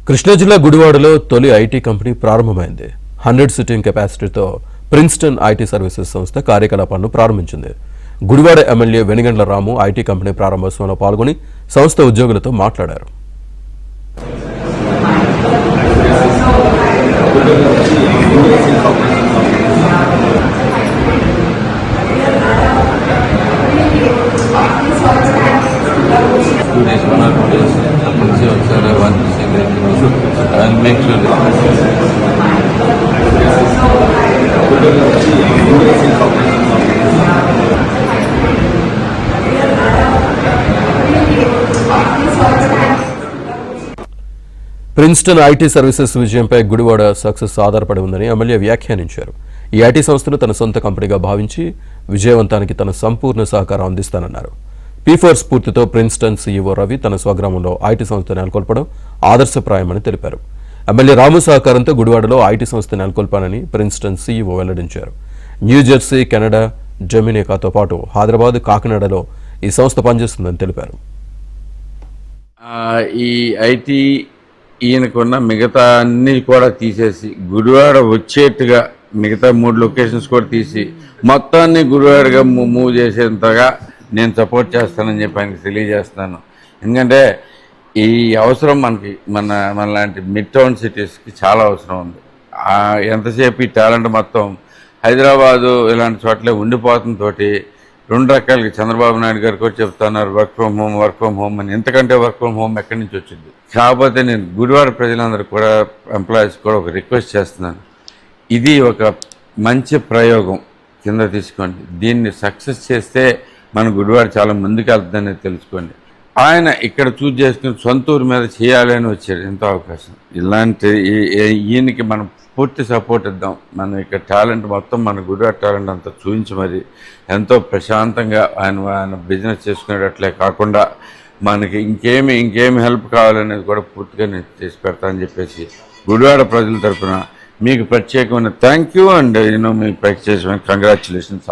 కృష్ణా జిల్లా గుడివాడలో తొలి ఐటీ కంపెనీ ప్రారంభమైంది. 100 సిట్టింగ్ కెపాసిటీతో ప్రిన్స్టన్ ఐటీ సర్వీసెస్ సంస్థ కార్యకలాపాలను ప్రారంభించింది. Gudivada MLA Venigandla Ramu IT company ప్రారంభోత్సవంలో పాల్గొని సంస్థ ఉద్యోగులతో మాట్లాడారు. I'll make sure Princeton IT services విజయంపై గుడివాడ సక్సెస్ ఆధారపడి ఉందని ఎమ్మెల్యే వ్యాఖ్యానించారు. ఈ ఐటీ సంస్థను తన సొంత కంపెనీగా భావించి విజయవంతానికి తన సంపూర్ణ సహకారం అందిస్తానన్నారు. P4 స్ఫూర్తితో ప్రిన్స్టన్ సీఈఓ రవి తన స్వగ్రామంలో ఐటీ సంస్థ నెలకొల్పడం ఆదర్శప్రాయమని తెలిపారు. ఎమ్మెల్యే రాము సహకారంతో గుడివాడలో ఐటీ సంస్థ నెలకొల్పానని ప్రిన్స్టన్ సీఈఓ వెల్లడించారు. న్యూజెర్సీ, కెనడా, జమినికాతో పాటు హైదరాబాద్, కాకినాడలో ఈ సంస్థ పనిచేస్తుందని తెలిపారు. ఈ ఐటీ ఈయనకున్న మిగతా అన్ని కూడా తీసేసి గుడివాడ వచ్చేట్టుగా మిగతా 3 లొకేషన్స్ కూడా తీసి మొత్తాన్ని గుడివాడగా మూవ్ చేసేంతగా నేను సపోర్ట్ చేస్తానని చెప్పి ఆయనకి తెలియజేస్తున్నాను. ఎందుకంటే ఈ అవసరం మన లాంటి మిడ్ టౌన్ సిటీస్కి చాలా అవసరం ఉంది. ఎంతసేపు ఈ టాలెంట్ మొత్తం హైదరాబాదు ఇలాంటి చోట్లే ఉండిపోతుందో 2 రకాలకి చంద్రబాబు నాయుడు గారు కూడా చెప్తున్నారు వర్క్ ఫ్రమ్ హోమ్ అని. ఎంతకంటే వర్క్ ఫ్రమ్ హోమ్ ఎక్కడి నుంచి వచ్చింది. కాకపోతే నేను గుడివాడ ప్రజలందరూ కూడా ఎంప్లాయీస్ కూడా ఒక రిక్వెస్ట్ చేస్తున్నాను. ఇది ఒక మంచి ప్రయోగం కింద తీసుకోండి. దీన్ని సక్సెస్ చేస్తే మన గుడివాడ చాలా ముందుకు వెళ్తుందని తెలుసుకోండి. ఆయన ఇక్కడ చూజ్ చేసుకుని సొంతూరు మీద చేయాలి అని వచ్చారు. ఎంతో అవకాశం. ఇలాంటి ఈయనకి మనం పూర్తి సపోర్ట్ ఇద్దాం. మనం ఇక్కడ టాలెంట్ మొత్తం మన గుడివాడ టాలెంట్ అంతా చూపించి మరి ఎంతో ప్రశాంతంగా ఆయన బిజినెస్ చేసుకునేటట్లే కాకుండా మనకి ఇంకేమి హెల్ప్ కావాలనేది కూడా పూర్తిగా నేను చేసి పెడతానని చెప్పేసి గుడివాడ ప్రజల తరఫున మీకు ప్రత్యేకమైన థ్యాంక్ యూ అండ్ మీకు ప్రత్యేకమైన కంగ్రాచులేషన్స్.